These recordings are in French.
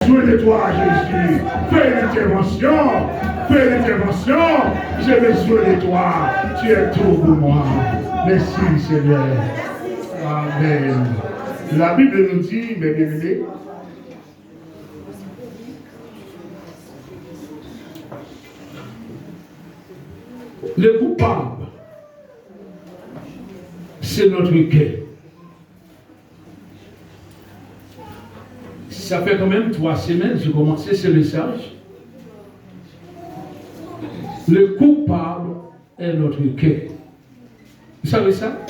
besoin de toi, Jésus. Fais l'intervention. Fais l'intervention. J'ai besoin de toi. Tu es tout pour moi. Merci, Seigneur. Amen. La Bible nous dit, mes bien-aimés, le coupable, c'est notre cœur. Ça fait quand même 3 semaines que j'ai commencé ce message. Le coupable est notre cœur. Vous savez ça?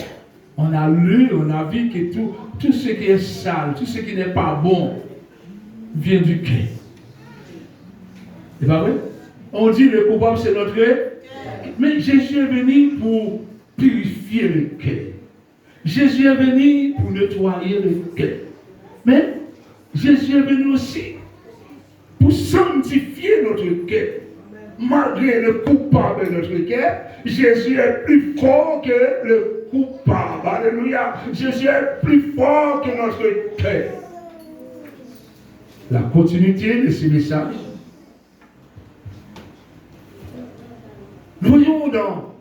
On a lu, on a vu que tout ce qui est sale, tout ce qui n'est pas bon, vient du cœur. C'est pas vrai? On dit le coupable c'est notre cœur. Mais Jésus est venu pour purifier le cœur. Jésus est venu pour nettoyer le cœur. Mais Jésus est venu aussi pour sanctifier notre cœur. Malgré le coupable de notre cœur, Jésus est plus fort que le coupable. Alléluia. Jésus est plus fort que notre cœur. La continuité de ce message, nous voyons dans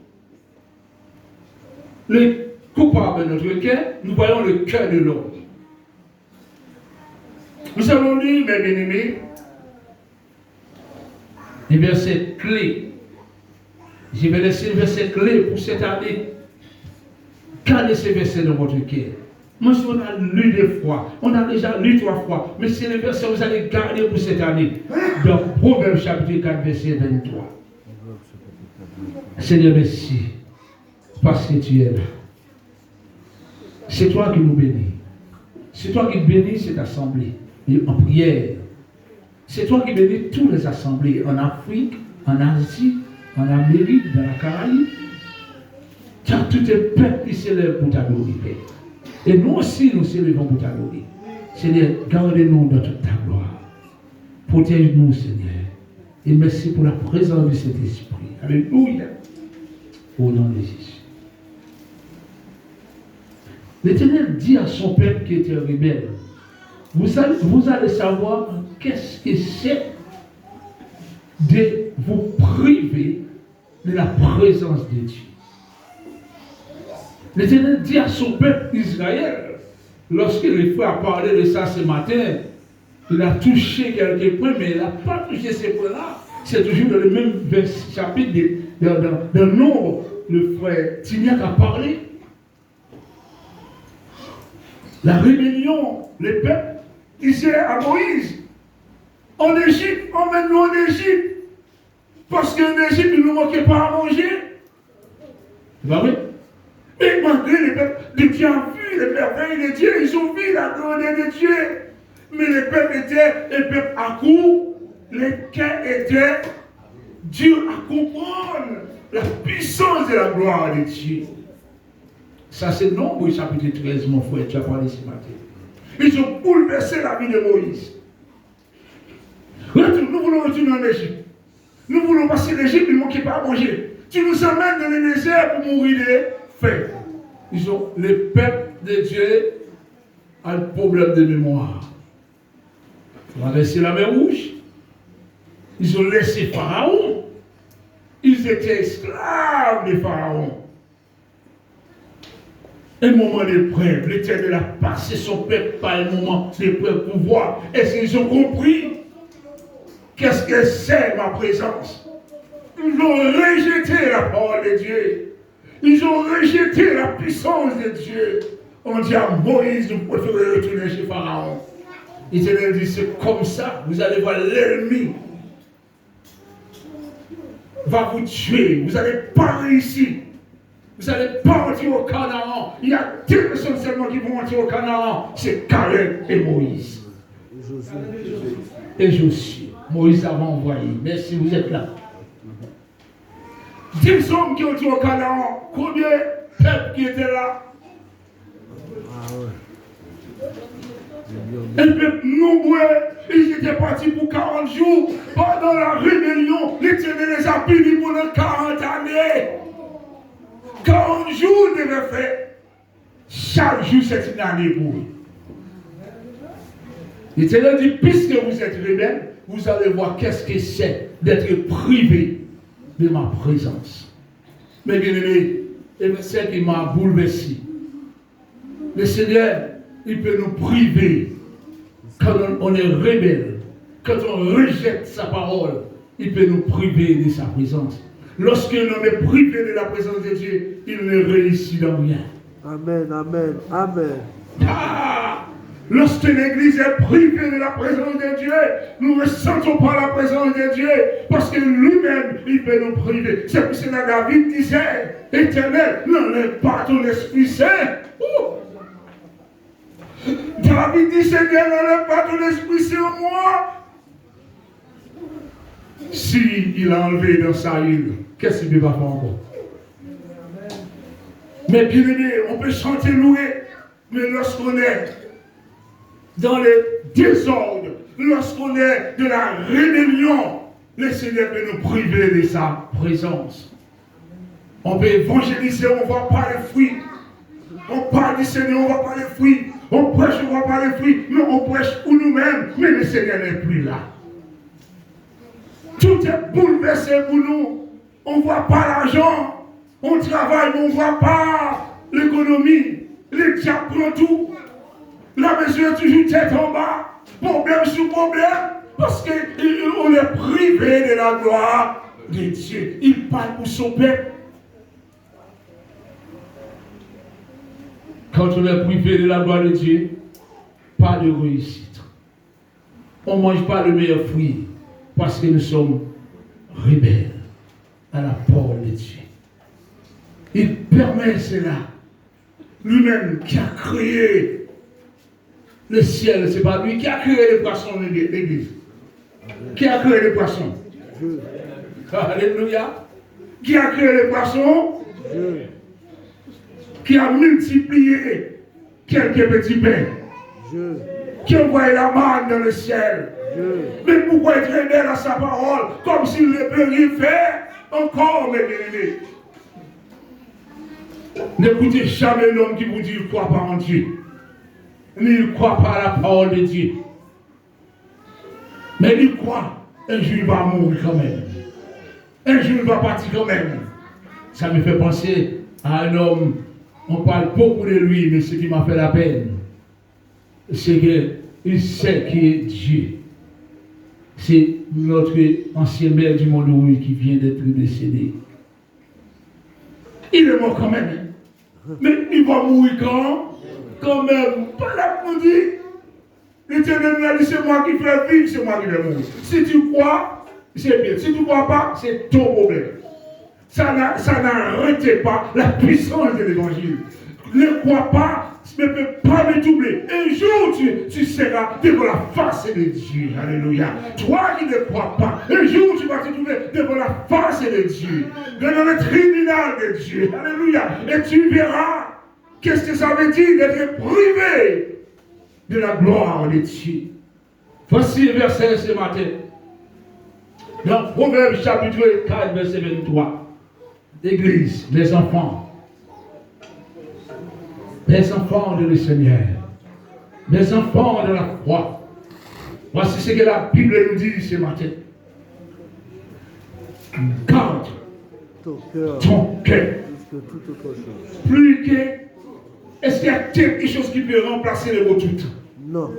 le coupable de notre cœur, nous voyons le cœur de l'homme. Nous allons lire, mes bien-aimés, les versets clés. Je vais laisser le verset clé pour cette année. Gardez ces versets dans votre cœur. Moi, si on a lu 2 fois, on a déjà lu 3 fois, mais c'est les versets que vous allez garder pour cette année. Dans Proverbe chapitre 4, verset 23. Seigneur, merci, parce que tu es là. C'est toi qui nous bénis. C'est toi qui bénis cette assemblée en prière. C'est toi qui bénis toutes les assemblées en Afrique, en Asie, en Amérique, dans la Caraïbe. Tu as tous tes peuples qui s'élèvent pour ta gloire. Et nous aussi, nous s'élèvons pour ta gloire. Seigneur, garde-nous dans toute ta gloire. Protège-nous, Seigneur. Et merci pour la présence de cet esprit. Alléluia. Au nom de Jésus. L'Éternel dit à son peuple qui était rebelle, vous allez savoir qu'est-ce que c'est de vous priver de la présence de Dieu. L'Éternel dit à son peuple Israël, lorsque le frère a parlé de ça ce matin, il a touché quelques points, mais il n'a pas touché ces points-là. C'est toujours dans le même chapitre de Nombre, le frère Tignac a parlé. La rébellion, le peuple disait à Moïse, en Égypte, emmène-nous en Égypte, parce qu'en Égypte, il ne nous manquait pas à manger. C'est pas vrai? Et malgré les peuples de Dieu ont vu les merveilles de Dieu, ils ont vu la gloire de Dieu. Mais les peuples étaient un peuple à court, les cœurs étaient durs à comprendre la puissance de la gloire de Dieu. Ça, c'est Nombre chapitre 13, mon frère, tu as parlé ce matin. Ils ont bouleversé la vie de Moïse. Nous voulons retourner en Égypte. Nous voulons passer l'Égypte, il ne manquait pas à manger. Tu nous emmènes dans le désert pour mourir de faim. Ils ont, le peuple de Dieu a le problème de mémoire. Ils ont laissé la mer Rouge. Ils ont laissé Pharaon. Ils étaient esclaves de Pharaon. Un moment d'épreuve, l'Éternel a passé son peuple par un moment d'épreuve pour voir. Est-ce qu'ils ont compris qu'est-ce que c'est ma présence? Ils ont rejeté la parole de Dieu. Ils ont rejeté la puissance de Dieu. On dit à Moïse, nous préférons retourner chez Pharaon. L'Éternel dit, c'est comme ça, vous allez voir l'ennemi va vous tuer. Vous n'allez pas réussir. Vous n'allez pas entrer au Canaan. Il y a 2 personnes seulement qui vont entrer au Canaan. C'est Caleb et Moïse. Et Josué. Moïse a envoyé. Merci, vous êtes là. 10 hommes qui ont été au Canaan. Combien de peuples qui étaient là? Un peuple nombreux. Ils étaient partis pour 40 jours. Pendant la rébellion, l'Éternel les a punis pendant 40 années. 40 jours de faire. Chaque jour, c'est une année pour eux. L'Éternel dit, puisque vous êtes rebelles, vous allez voir qu'est-ce que c'est d'être privé de ma présence. Mais bien aimé, le verset qui m'a bouleversé. Le Seigneur, il peut nous priver quand on est rebelle, quand on rejette sa parole, il peut nous priver de sa présence. Lorsque l'on est privé de la présence de Dieu, il ne réussit dans rien. Amen, amen, amen. Lorsque l'Église est privée de la présence de Dieu, nous ne ressentons pas la présence de Dieu parce que lui-même, il peut nous priver. C'est pour cela que David disait, Éternel, n'enlève pas ton Esprit Saint. David dit, Seigneur, n'enlève pas ton Esprit Saint en moi. S'il a enlevé dans sa île, qu'est-ce qu'il va faire encore? Mais bien aimé, on peut chanter louer, mais lorsqu'on est dans le désordre, lorsqu'on est de la rébellion, le Seigneur peut nous priver de sa présence. On peut évangéliser, on ne voit pas les fruits. On parle du Seigneur, on ne voit pas les fruits. On prêche, on ne voit pas les fruits. Mais on prêche pour nous-mêmes, mais le Seigneur n'est plus là. Tout est bouleversé pour nous. On ne voit pas l'argent. On travaille, mais on ne voit pas l'économie. Les diables prennent tout. La maison est toujours tête en bas. Problème sur problème. Parce qu'on est privé de la gloire de Dieu. Il parle pour son peuple. Quand on est privé de la gloire de Dieu, pas de réussite. On ne mange pas le meilleur fruit parce que nous sommes rebelles à la parole de Dieu. Il permet cela. Lui-même qui a créé le ciel, c'est pas lui qui a créé les poissons de l'église. Qui a créé les poissons? Dieu. Alléluia. Qui a créé les poissons? Dieu. Qui a multiplié quelques petits pains. Dieu. Qui a envoyé la manne dans le ciel. Dieu. Mais pourquoi être rebelle à sa parole comme s'il ne peut rien faire encore, mes bien-aimés? N'écoutez jamais l'homme qui vous dit qu'il ne croit pas en Dieu. Ni il ne croit pas à la parole de Dieu. Mais il croit, un jour il va mourir quand même. Un jour il va partir quand même. Ça me fait penser à un homme, on parle beaucoup de lui, mais ce qui m'a fait la peine, c'est qu'il sait qui est Dieu. C'est notre ancien maire du Monde qui vient d'être décédé. Il est mort quand même. Hein? Mais il va mourir quand même. Pas là pour dire. L'Éternel a dit, c'est moi qui fais vivre, c'est moi qui vais mourir. Si tu crois, c'est bien. Si tu ne crois pas, c'est ton problème. Ça n'arrête pas la puissance de l'Évangile. Ne crois pas, ne peut pas me troubler. Un jour, tu seras devant la face de Dieu. Alléluia. Toi qui ne crois pas, un jour, tu vas te trouver devant la face de Dieu. Devant le tribunal de Dieu. Alléluia. Et tu verras qu'est-ce que ça veut dire d'être privé de la gloire de Dieu. Voici le verset ce matin. Dans Proverbe chapitre 4, verset 23. L'Église, les enfants de le Seigneur, les enfants de la foi. Voici ce que la Bible nous dit ce matin. Garde ton cœur. Plus que. Est-ce qu'il y a quelque chose qui peut remplacer le mot tout? Non.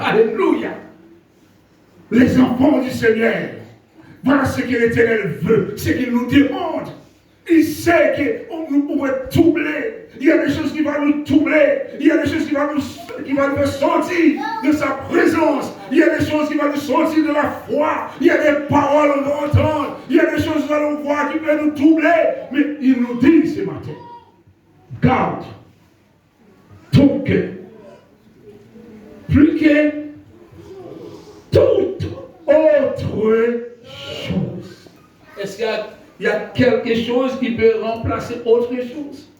Alléluia. Les enfants du Seigneur. Voilà ce que l'Éternel veut, ce qu'il nous demande. Il sait qu'on nous pourrait troubler. Il y a des choses qui vont nous troubler. Il y a des choses qui vont nous sortir de sa présence. Il y a des choses qui vont nous sortir de la foi. Il y a des paroles qu'on va entendre. Il y a des choses qu'on va voir qui peuvent nous troubler. Mais il nous dit ce matin, garde ton cœur. Plus que toute autre chose. Est-ce qu'il y a quelque chose qui peut remplacer autre chose?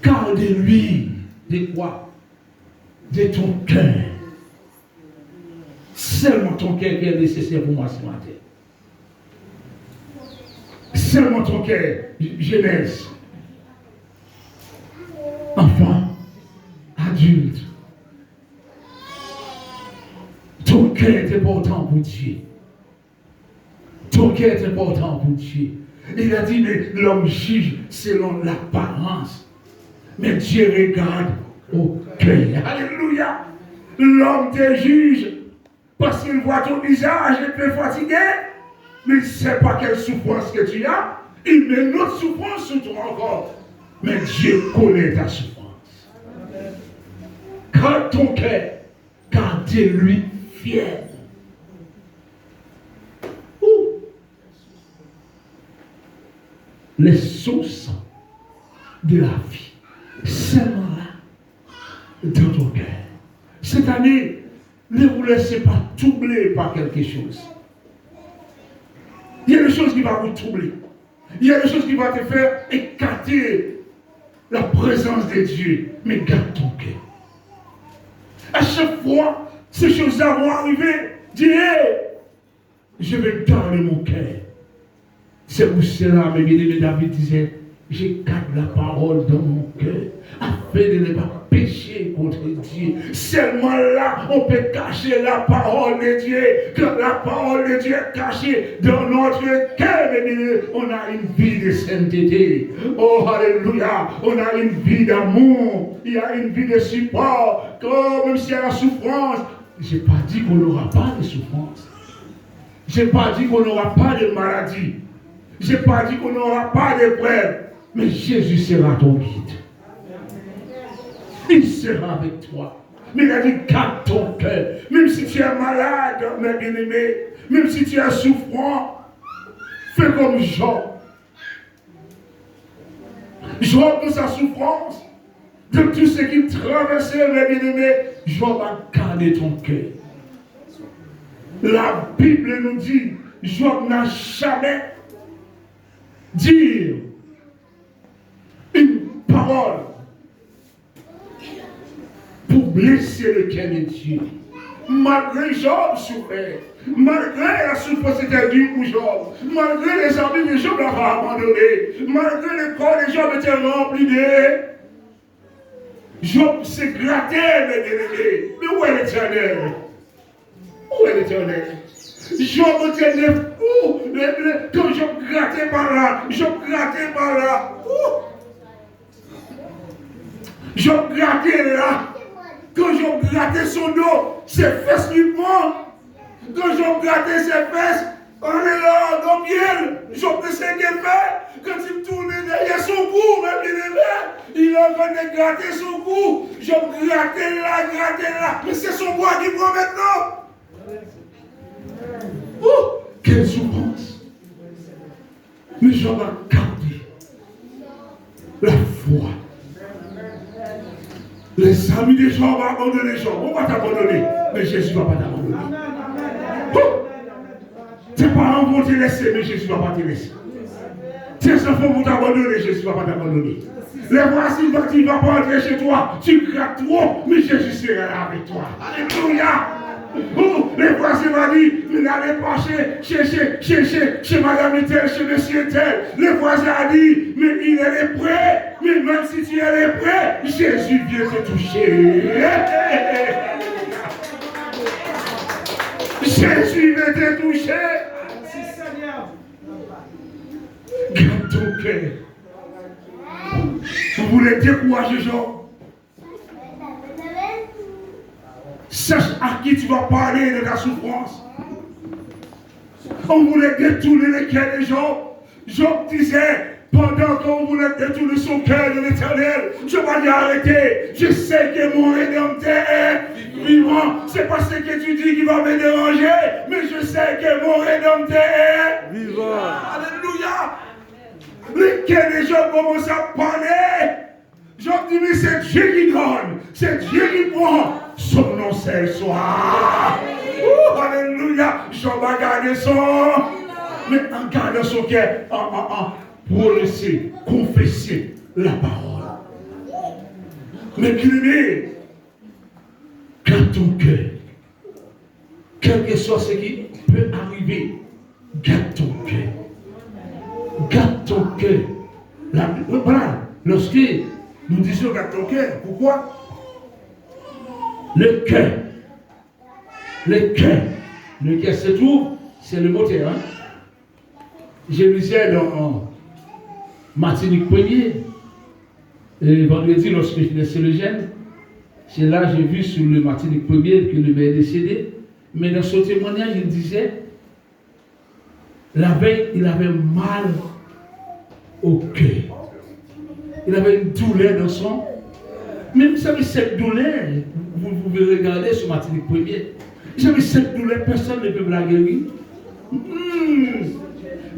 Garde-lui de quoi? De ton cœur. Seulement ton cœur qui est nécessaire pour moi ce matin. Seulement ton cœur, jeunesse, enfant, adulte, Ton cœur est important pour Dieu. Ton cœur est important pour Dieu. Il a dit, mais l'homme juge selon l'apparence. Mais Dieu regarde au cœur. Alléluia. L'homme te juge parce qu'il voit ton visage et te fatigué. Mais il ne sait pas quelle souffrance que tu as. Il met une autre souffrance sur toi encore. Mais Dieu connaît ta souffrance. Quand ton cœur, gardez-lui fier. Les sources de la vie, seulement là, dans ton cœur. Cette année, ne vous laissez pas troubler par quelque chose. Il y a des choses qui vont vous troubler. Il y a des choses qui vont te faire écarter la présence de Dieu. Mais garde ton cœur. À chaque fois, ces choses-là vont arriver. Dis, hey, je vais garder mon cœur. C'est pour cela, mes bien-aimés, David disait, je garde la parole dans mon cœur, afin de ne pas pécher contre Dieu. Seulement là, on peut cacher la parole de Dieu. Quand la parole de Dieu est cachée dans notre cœur, mes bien-aimés, on a une vie de sainteté. Oh, alléluia, on a une vie d'amour, il y a une vie de support. Oh, même s'il y a la souffrance, je n'ai pas dit qu'on n'aura pas de souffrance. Je n'ai pas dit qu'on n'aura pas de maladie. Je n'ai pas dit qu'on n'aura pas d'épreuve, mais Jésus sera ton guide. Il sera avec toi. Mais il a dit, garde ton cœur. Même si tu es malade, mes bien-aimés, même si tu es souffrant, fais comme Job. Job, de sa souffrance, de tout ce qu'il traversait, mes bien-aimés, Job a gardé ton cœur. La Bible nous dit, Job n'a jamais dire une parole pour blesser le cœur de Dieu. Malgré Job souffrait, malgré la souffrance était dure pour Job, malgré les amis de Job l'avaient abandonné, malgré le corps de Job était rempli de Job s'est gratté, mes bien-aimés. Mais où est l'Éternel? Où est l'Éternel? Job était fou. Quand je grattais par là, je grattais par là. Je grattais là. Quand je grattais son dos, ses fesses lui manquent. Quand je grattais ses fesses, on est là, dans le miel. Je sais ce qu'elle fait. Quand il tournait derrière son cou, il est en train de gratter son cou. Je grattais là. Mais c'est son bois qui prend maintenant. Oh, quelle souffrance! Mais Job a gardé la foi. Les amis de Job ont abandonné Job. On va t'abandonner, mais Jésus ne va pas t'abandonner. Oh, tes parents vont te laisser, mais Jésus ne va pas te laisser. Tes enfants vont t'abandonner, Jésus ne va pas t'abandonner. Les voici, il ne va pas entrer chez toi. Tu grattes trop, mais Jésus sera là avec toi. Alléluia! Oh, les voisins m'ont dit, vous n'allez pas chez madame tel, chez monsieur tel. Les voisins ont dit, mais il est prêt. Mais même si tu es prêt, Jésus vient te toucher. Jésus vient te toucher. Garde ton cœur. Vous voulez décourager Job? Sache à qui tu vas parler de ta souffrance. On voulait détourner le cœur de Job. Job disait, pendant qu'on voulait détourner son cœur de l'Éternel, je vais lui arrêter. Je sais que mon Rédempteur est vivant. C'est pas ce que tu dis qui va me déranger, mais je sais que mon Rédempteur est vivant. Alléluia. Le cœur de Job commence à parler. Job dit, mais c'est Dieu qui donne, c'est Dieu qui prend. Son nom c'est le soir. Alléluia. Job a gardé son. Mais en gardant son cœur, prononcer, confesser la parole. Mais bien-aimé, garde ton cœur. Quel que soit ce qui peut arriver, garde ton cœur. Garde ton cœur. Voilà. Lorsque nous disons garde ton cœur, pourquoi? Le cœur Le cœur. Le cœur se trouve, c'est le moteur. Hein? Je lisais dans Martinique 1er, et vendredi, lorsque je laissais le gène, c'est là que j'ai vu sur le Martinique 1er que le maire est décédé. Mais dans son témoignage, il disait, la veille, il avait mal au cœur. Il avait une douleur dans son. Mais vous savez, cette douleur, vous pouvez regarder sur Martinique 1er. Vous savez, cette douleur, personne ne peut la guérir.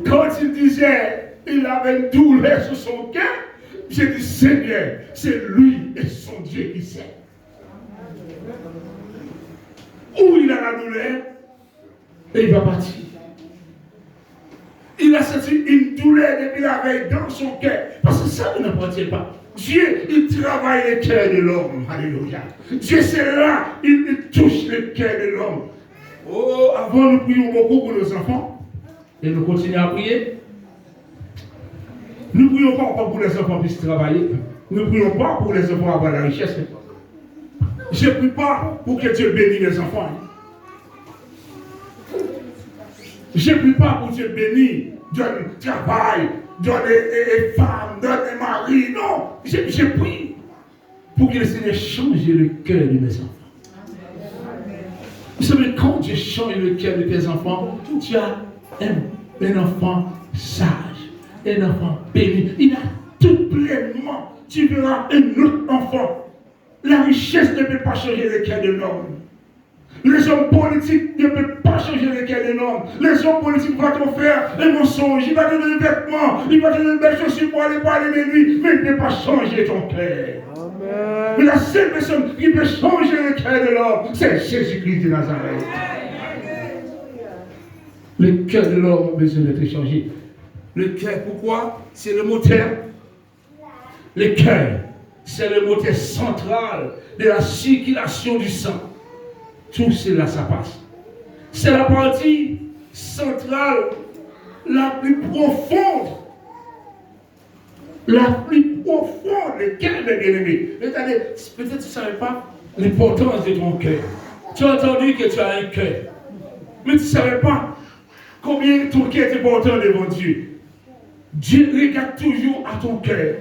Quand il disait, il avait une douleur sur son cœur, j'ai dit, Seigneur, c'est lui et son Dieu qui sait. Où il a la douleur, et il va partir. Il a senti une douleur depuis la veille dans son cœur. Parce que ça ne n'appartient pas. Dieu, il travaille le cœur de l'homme. Alléluia. Dieu, c'est là, il touche le cœur de l'homme. Oh, avant, nous prions beaucoup pour nos enfants. Et nous continuons à prier. Nous ne prions pas pour les enfants puissent travailler. Nous ne prions pas pour les enfants avoir la richesse. Je ne prie pas pour que Dieu bénisse les enfants. Je ne prie pas pour Dieu bénisse, donne travail, donne des femmes, donne des maris. Non, je prie pour que le Seigneur change le cœur de mes enfants. Vous savez, quand Dieu change le cœur de tes enfants, tu as un enfant sage, un enfant béni. Il a tout pleinement. Tu verras un autre enfant. La richesse ne peut pas changer le cœur de l'homme. Les hommes politiques ne peuvent pas changer le cœur de l'homme. Les hommes politiques vont te faire un mensonge, il va te donner des vêtements, il va te donner des belles chaussures pour aller parler de lui, mais il ne peut pas changer ton cœur. Amen. Mais la seule personne qui peut changer le cœur de l'homme, c'est Jésus-Christ de Nazareth. Le cœur de l'homme a besoin d'être changé. Le cœur, pourquoi? C'est le moteur. Le cœur, c'est le moteur central de la circulation du sang. Tout cela, ça passe. C'est la partie centrale, la plus profonde. La plus profonde, le cœur de bien-aimé. Peut-être que tu ne savais pas l'importance de ton cœur. Tu as entendu que tu as un cœur. Mais tu ne savais pas combien ton cœur est important devant Dieu. Dieu regarde toujours à ton cœur.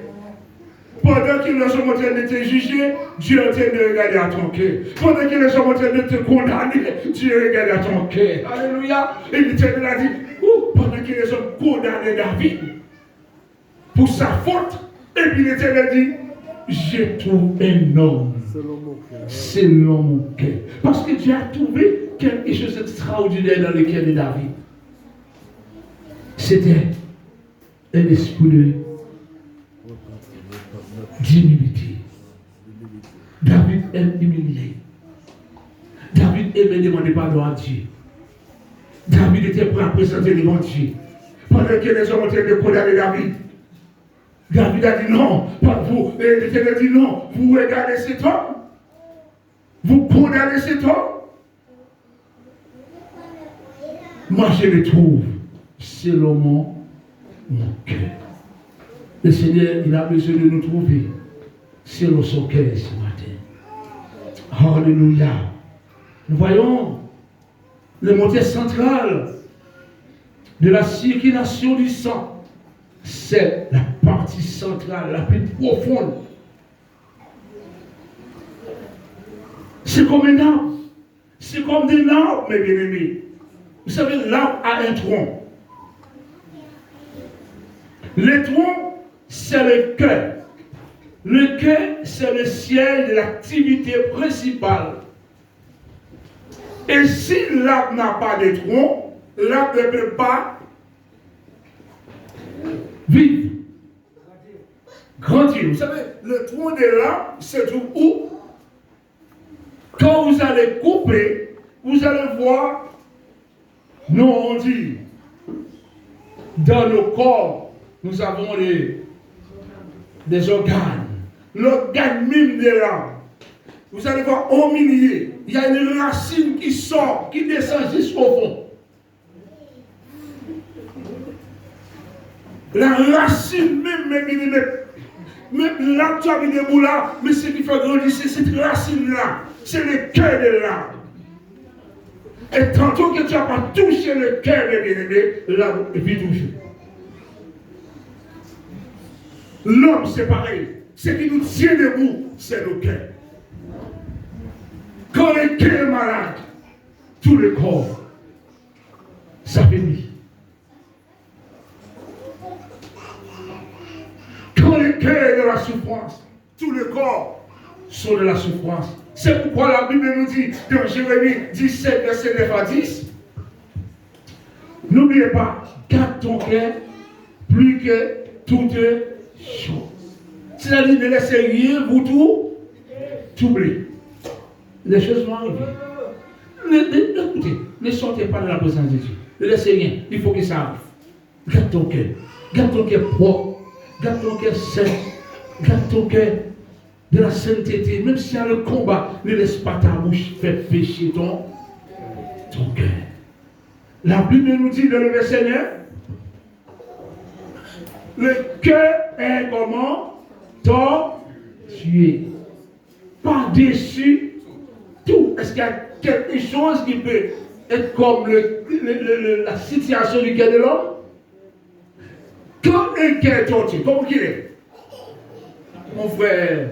Pendant qu'ils sont en train de te juger, Dieu est en train de regarder à ton cœur. Pendant qu'ils sont en train de te condamner, Dieu regarde à ton cœur. Alléluia. Et l'Éternel a dit, pendant qu'ils sont condamnés David pour sa faute, et puis l'Éternel dit, j'ai trouvé un homme selon mon cœur. Parce que Dieu a trouvé quelque chose d'extraordinaire dans le cœur de David. C'était un esprit d'humilité. David aime humilier. David aimait demander pardon à Dieu. David était prêt à présenter devant Dieu. Pendant que les hommes ont été condamnés David, David a dit non, pas vous. Et l'Éternel a dit non, vous regardez cet homme. Vous condamnez cet homme. Moi je le trouve selon mon cœur. Le Seigneur, il a besoin de nous trouver selon son cœur ce matin. Alléluia. Nous voyons le moteur central de la circulation du sang. C'est la partie centrale, la plus profonde. C'est comme un arbre. C'est comme des arbres, mes bien-aimés. Vous savez, l'arbre a un tronc. Le tronc, c'est le cœur. Le cœur, c'est le siège de l'activité principale. Et si l'arbre n'a pas de tronc, l'arbre ne peut pas vivre, grandir. Vous savez, le tronc de l'arbre, c'est où? Quand vous allez couper, vous allez voir, nous on dit, dans nos corps, nous avons des organes. L'organe même de l'arbre. Vous allez voir au milieu, il y a une racine qui sort, qui descend jusqu'au fond. La racine même l'arbre, tu as mis des bouts là, mais ce qui fait grandir, c'est cette racine-là. C'est le cœur de l'arbre. Et tantôt que tu n'as pas touché le cœur des bien-aimés, là, et puis toujours. L'homme, c'est pareil. Ce qui nous tient debout, c'est le cœur. Quand le cœur est malade, tout le corps s'affaiblit. Quand le cœur est de la souffrance, tout le corps sont de la souffrance. C'est pourquoi la Bible nous dit dans Jérémie 17, verset 9 à 10, n'oubliez pas, garde ton cœur plus que toutes choses. C'est-à-dire ne laissez rien vous troubler. Les choses vont arriver. Écoutez, ne sortez pas de la présence de Dieu. Ne laissez rien. Il faut que ça arrive. Garde ton cœur. Garde ton cœur propre. Garde ton cœur sain. Garde ton cœur de la sainteté. Même s'il y a le combat, ne laisse pas ta bouche faire pécher ton cœur. La Bible nous dit dans le verset 9, le cœur est comment? Tortueux. Par-dessus tout. Est-ce qu'il y a quelque chose qui peut être comme la situation du cœur de l'homme? Quand un cœur est tortueux, comment qu'il est? Mon frère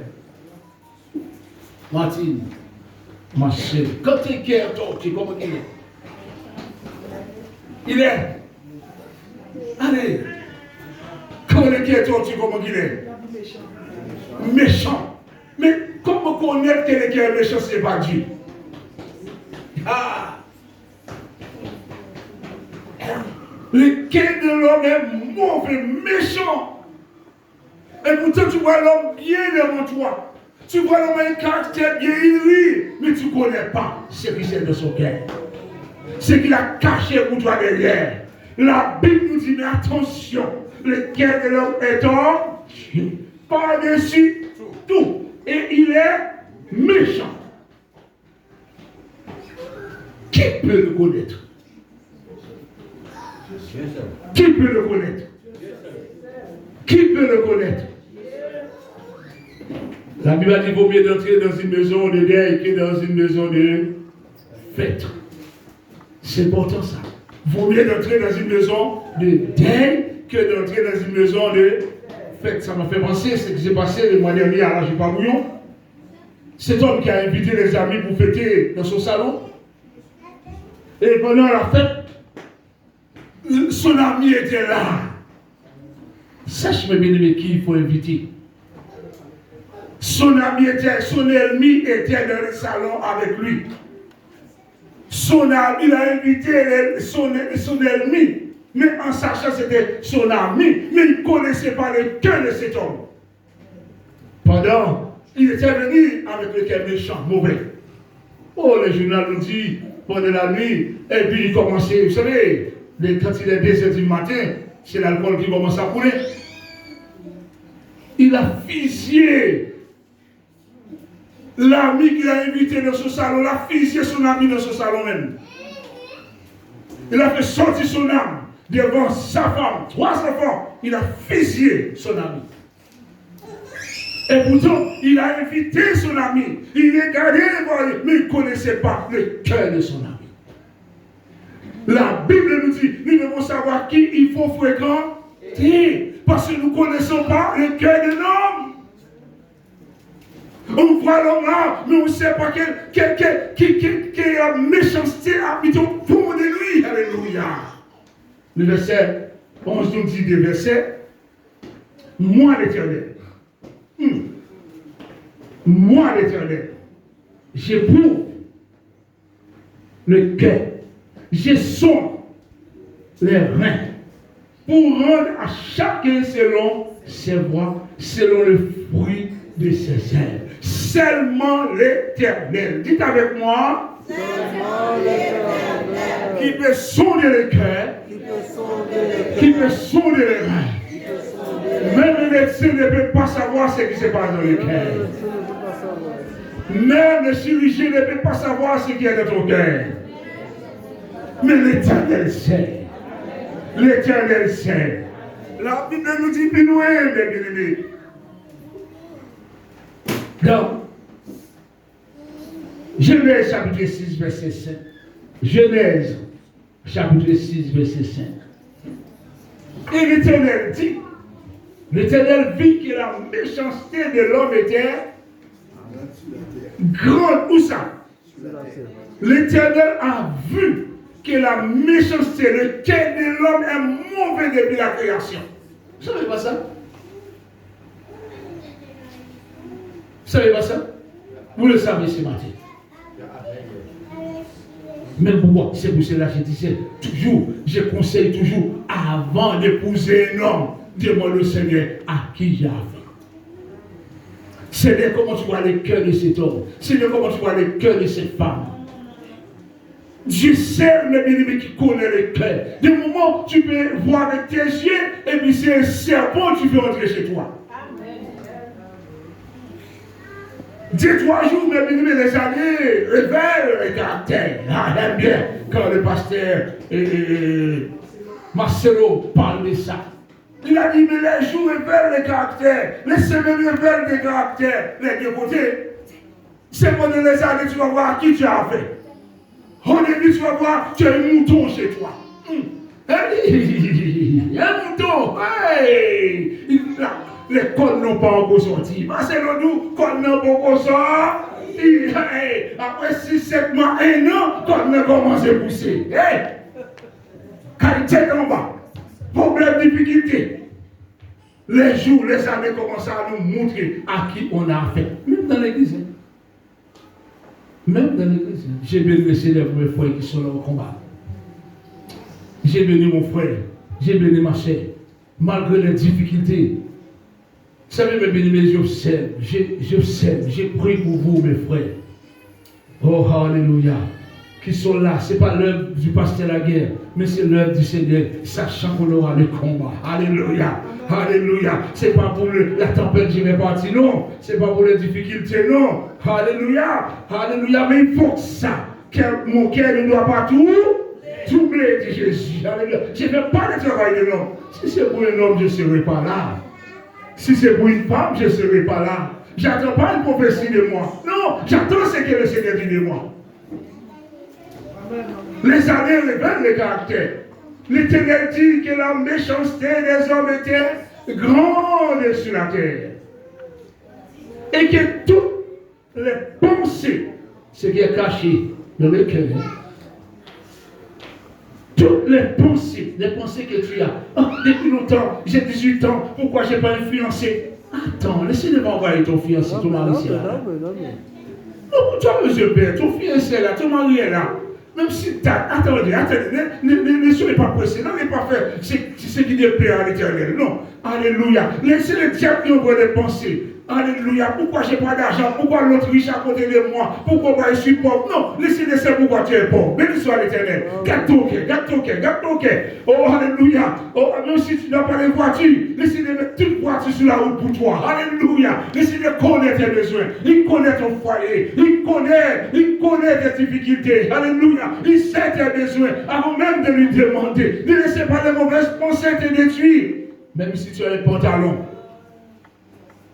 Martine, ma chérie, quand un cœur est tortueux, comment qu'il est? Il est. Allez. Quand le cœur est tortueux, comment qu'il est? Méchant. Mais comment connaître que le cœur est méchant, ce n'est pas Dieu? Ah! Le cœur de l'homme est mauvais, méchant. Et pourtant, tu vois l'homme bien devant toi. Tu vois l'homme avec un caractère bien, il rit, mais tu ne connais pas ce qui c'est de son cœur. Ce qu'il a caché pour toi derrière. La Bible nous dit, mais attention, le cœur de l'homme est en Dieu. Par-dessus tout. Et il est méchant. Qui peut le connaître? Qui peut le connaître? Qui peut le connaître? La Bible a dit qu'il vaut mieux d'entrer dans une maison de deuil que dans une maison de fête. C'est important ça. Il vaut mieux d'entrer dans une maison de deuil que d'entrer dans une maison de fête. Ça m'a fait penser à ce qui s'est passé le mois dernier à la Jupabouillon. Cet homme qui a invité les amis pour fêter dans son salon. Et pendant la fête, son ami était là. Sache mes bien-aimés qui il faut inviter. Son ami était, son ennemi était dans le salon avec lui. Son ami, il a invité son ennemi. Mais en sachant que c'était son ami, mais il ne connaissait pas le cœur de cet homme. Pendant, il était venu avec le cœur méchant, mauvais. Oh, le journal nous dit, pendant la nuit, et puis il commençait, vous savez, quand il est 2h du matin, c'est l'alcool qui commence à couler. Il a fusillé l'ami qu'il a invité dans ce salon, il a fusillé son ami dans ce salon même. Il a fait sortir son âme devant sa femme, 3 enfants, il a fusillé son ami. Et pourtant, il a invité son ami, il regardait les voyants, mais il ne connaissait pas le cœur de son ami. La Bible nous dit, nous devons savoir qui il faut fréquenter, parce que nous ne connaissons pas le cœur de l'homme. On voit l'homme là, mais on ne sait pas quelle méchanceté habite au fond de lui. Alléluia. Le verset 11 nous dit des versets. Moi l'Éternel. Moi l'Éternel. J'éprouve le cœur. Je sonde les reins pour rendre à chacun selon ses voies, selon le fruit de ses ailes. Seulement l'Éternel. Dites avec moi. Seulement l'Éternel. Qui peut sonder le cœur. Qui peut sonder les reins. Même le médecin ne peut pas savoir ce qui se passe dans le cœur. Même le chirurgien ne peut pas savoir ce qui est dans ton cœur. Mais l'Éternel sait. L'Éternel sait. La Bible nous dit plus loin, mes bien-aimés. Donc, Genèse chapitre 6, verset 5. Genèse, chapitre 6, verset 5. Et l'Éternel dit, l'Éternel vit que la méchanceté de l'homme était grande. Où ça? L'Éternel a vu que la méchanceté, le cœur de l'homme est mauvais depuis la création. Vous ne savez pas ça? Vous ne savez pas ça? Vous le savez ce matin. Même pourquoi? C'est pour cela que je disais toujours, je conseille toujours, avant d'épouser un homme, demande au Seigneur à qui j'ai affaire. Seigneur, comment tu vois le cœur de cet homme? Seigneur, comment tu vois le cœur de cette femme? Dieu sait le bien-aimé qui connaît le cœur. De moment, tu peux voir avec tes yeux, et puis c'est un serpent, tu veux entrer chez toi. Dieu 3 jours, mes bien-aimés, les années révèlent le caractère. Ah, j'aime bien quand le pasteur Marcelo parle de ça. Il a dit, mais les jours révèlent le caractère, les semaines révèlent le caractère. Les deux côtés, c'est pendant les années, tu vas voir qui tu as affaire. Au début, tu vas voir, tu as un mouton chez toi. Un mouton, hey! Les codes n'ont pas encore sorti. Marcelo nous, codes n'ont pas encore sorti. Après 6-7 mois, 1 an, codes n'ont commencé à pousser. Qualité en bas. Problème, difficulté. Les jours, les années commencent à nous montrer à qui on a affaire. Même dans l'église. Même dans l'église. J'ai béni les Seigneur pour mes frères qui sont là au combat. J'ai béni mon frère. J'ai béni ma soeur. Malgré les difficultés. Vous savez, mes bénis, j'observe. J'ai prié pour vous, mes frères. Oh, alléluia. Qui sont là. Ce n'est pas l'œuvre du pasteur la guerre, mais c'est l'œuvre du Seigneur, sachant qu'on aura le combat. Alléluia. Alléluia. Ce n'est pas pour la tempête qui est partie, non. Ce n'est pas pour les difficultés, non. Alléluia. Alléluia. Mais il faut que ça, que mon cœur ne doit pas troubler, dit Jésus. Alléluia. Je ne fais pas le travail de l'homme. Si c'est pour un homme, je ne serai pas là. Si c'est pour une femme, je ne serai pas là. Je n'attends pas une prophétie de moi. Non, j'attends ce que le Seigneur dit de moi. Les années révèlent le caractère. L'Éternel dit que la méchanceté des hommes était grande sur la terre. Et que toutes les pensées, ce qui est caché dans le cœur, toutes les pensées que tu as, oh, depuis longtemps, j'ai 18 ans, pourquoi je n'ai pas influencé? Attends, laissez-moi m'envoyer ton fiancé, ton mari. Non, toi, monsieur Père, ton fiancé là, ton mari est là. Même si tu as. Attendez, ne soyez pas pressés, n'allez pas faire ce qui déplaît à l'Éternel. Non, alléluia. Laissez le diable qui envoie des pensées. Alléluia. Pourquoi je n'ai pas d'argent? Pourquoi l'autre riche à côté de moi? Pourquoi moi je suis pauvre? Non, laissez-le savoir pourquoi tu es pauvre. Béni soit l'Éternel. Garde ton cœur, garde ton cœur, garde ton cœur. Oh, alléluia. Oh, même si tu n'as pas de voiture, laissez-le mettre toute voiture sur la route pour toi. Alléluia. Laissez-le connaître tes besoins. Il connaît ton foyer. Il connaît tes difficultés. Alléluia. Il sait tes besoins avant même de lui demander. Ne laissez pas les mauvaises pensées te détruire. Même si tu as un pantalon.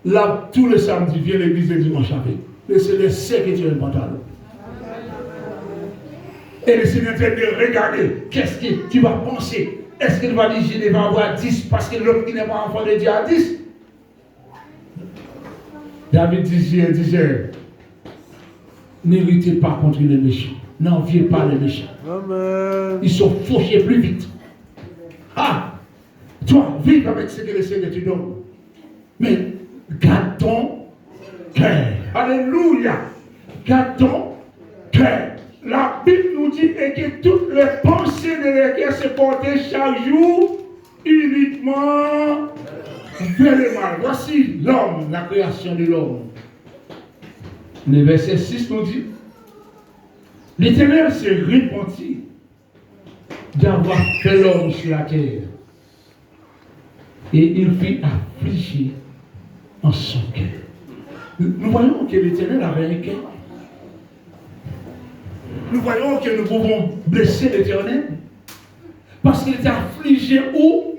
Là, tous les samedis, viens à l'église le dimanche avec. Le Seigneur sait que tu as un pantalon. Et le Seigneur est en train de regarder. Qu'est-ce que tu vas penser? Est-ce qu'il va dire, je vais avoir 10 parce que l'homme qui n'est pas enfant de Dieu a 10? David disait, n'irritez pas contre les méchants. N'enviez pas les méchants. Amen. Ils sont fauchés plus vite. Ah! Toi, vive avec ce que le Seigneur te donne. Mais garde ton cœur. Alléluia. Garde ton cœur. La Bible nous dit que toutes les pensées de la guerre se portaient chaque jour uniquement vers le mal. Voici l'homme, la création de l'homme. Le verset 6 nous dit, l'Éternel s'est repenti d'avoir fait l'homme sur la terre. Et il fit affliger en son cœur. Nous voyons que l'Éternel avait un cœur. Nous voyons que nous pouvons blesser l'Éternel. Parce qu'il était affligé où?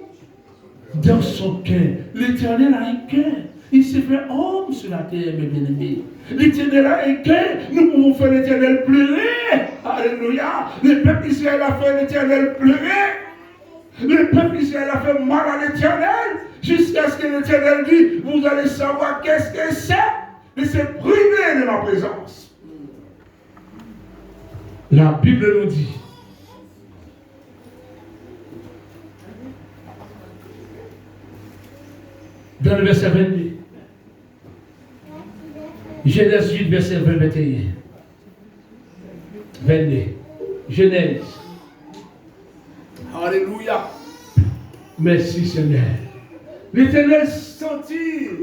Dans son cœur. L'Éternel a un cœur. Il s'est fait homme sur la terre, mes bien-aimés. L'Éternel a écrit, nous pouvons faire l'Éternel pleurer. Alléluia. Le peuple d'Israël a fait l'Éternel pleurer. Le peuple d'Israël a fait mal à l'Éternel. Jusqu'à ce que l'Éternel dit, vous allez savoir qu'est-ce que c'est de se priver de ma présence. La Bible nous dit, dans le verset 22, Genèse 8, verset 21. 22. Genèse. Alléluia. Merci Seigneur. L'Éternel sentit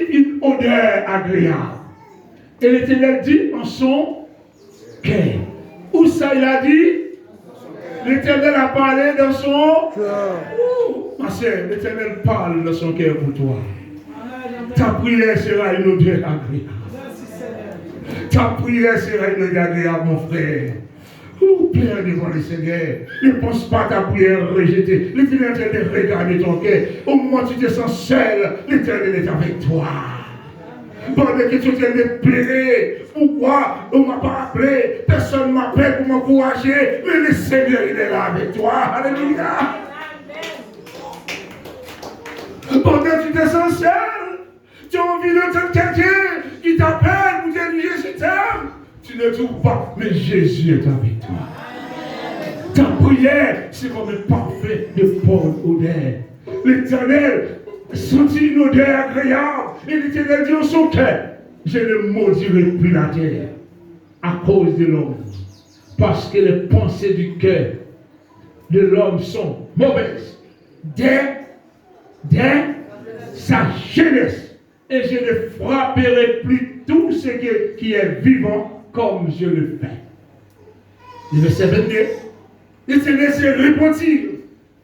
une odeur agréable. Et l'Éternel dit en son cœur. Où ça il a dit? L'Éternel a parlé dans son cœur. Ma soeur, l'Éternel parle dans son cœur pour toi. Ta prière sera une odeur agréable. Ta prière sera une odeur agréable, mon frère. Pleure devant le Seigneur. Ne pense pas à ta prière rejetée. L'Éternel est en train de regarder ton cœur. Au moment où tu te sens seul, l'Éternel est avec toi. Pendant que tu es en train de pleurer, pourquoi on ne m'a pas appelé? Personne ne m'appelle pour m'encourager. Mais le Seigneur, il est là avec toi. Alléluia. Pendant que tu te sens seul, tu as envie d'entendre quelqu'un qui t'appelle pour te dire je t'aime. Tu ne trouves pas, mais Jésus est avec toi. Ta prière, c'est comme un parfum de bonne odeur. L'Éternel sentit une odeur agréable. Et l'Éternel dit en son cœur, je ne maudirai plus la terre à cause de l'homme. Parce que les pensées du cœur de l'homme sont mauvaises. Dès sa jeunesse. Et je ne frapperai plus tout ce qui est vivant comme je le fais. Le verset 22. L'Éternel s'est repenti.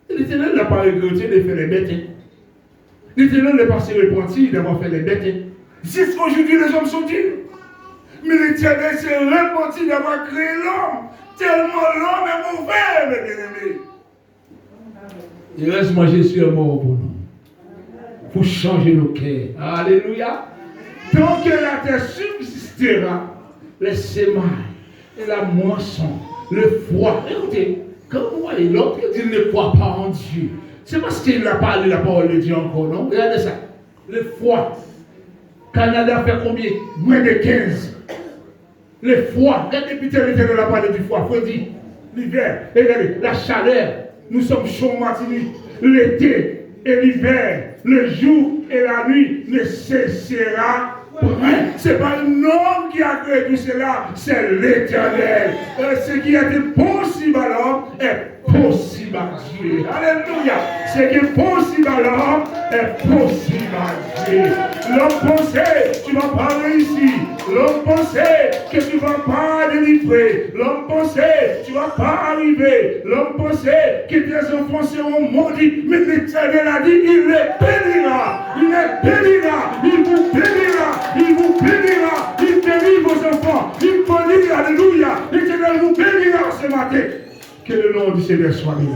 L'Éternel n'a pas regretté de faire les bêtes. L'Éternel n'a pas se repenti d'avoir fait les bêtes. Jusqu'aujourd'hui, les hommes sont durs. Mais l'Éternel s'est repenti d'avoir créé l'homme. Tellement l'homme est mauvais, mes bien-aimés. Et reste-moi, Jésus est mort pour nous. Pour changer nos cœurs. Alléluia. Tant que la terre subsistera, les semailles et la moisson, le froid. Écoutez, quand vous voyez l'autre qui ne croit pas en Dieu, c'est parce qu'il n'a pas lu la parole de Dieu encore, non? Regardez ça. Le froid. Canada fait combien? Moins de 15. Le froid. Regardez, putain, l'Éternel a parlé du froid. Faut dire, l'hiver. Regardez, la chaleur. Nous sommes chauds en Martinique. L'été et l'hiver, le jour et la nuit ne cessera. Ce n'est pas un homme qui a créé tout cela, c'est l'Éternel. Ce qui est impossible à l'homme est possible à Dieu. Alléluia. Ce qui est possible à l'homme est possible à Dieu. L'homme pensait, tu ne vas pas réussir. L'homme pensait que tu ne vas pas délivrer. L'homme pensait, tu ne vas pas arriver. L'homme pensait que tes enfants seront maudits. Mais l'Éternel a dit, il les bénira. Il les bénira. Il vous bénira. Il vous bénira. Il bénit vos enfants. Il bénit, alléluia. L'Éternel vous bénira ce matin. Que le nom du Seigneur soit béni.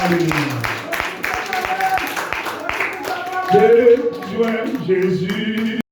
Alléluia. Besoin Jésus.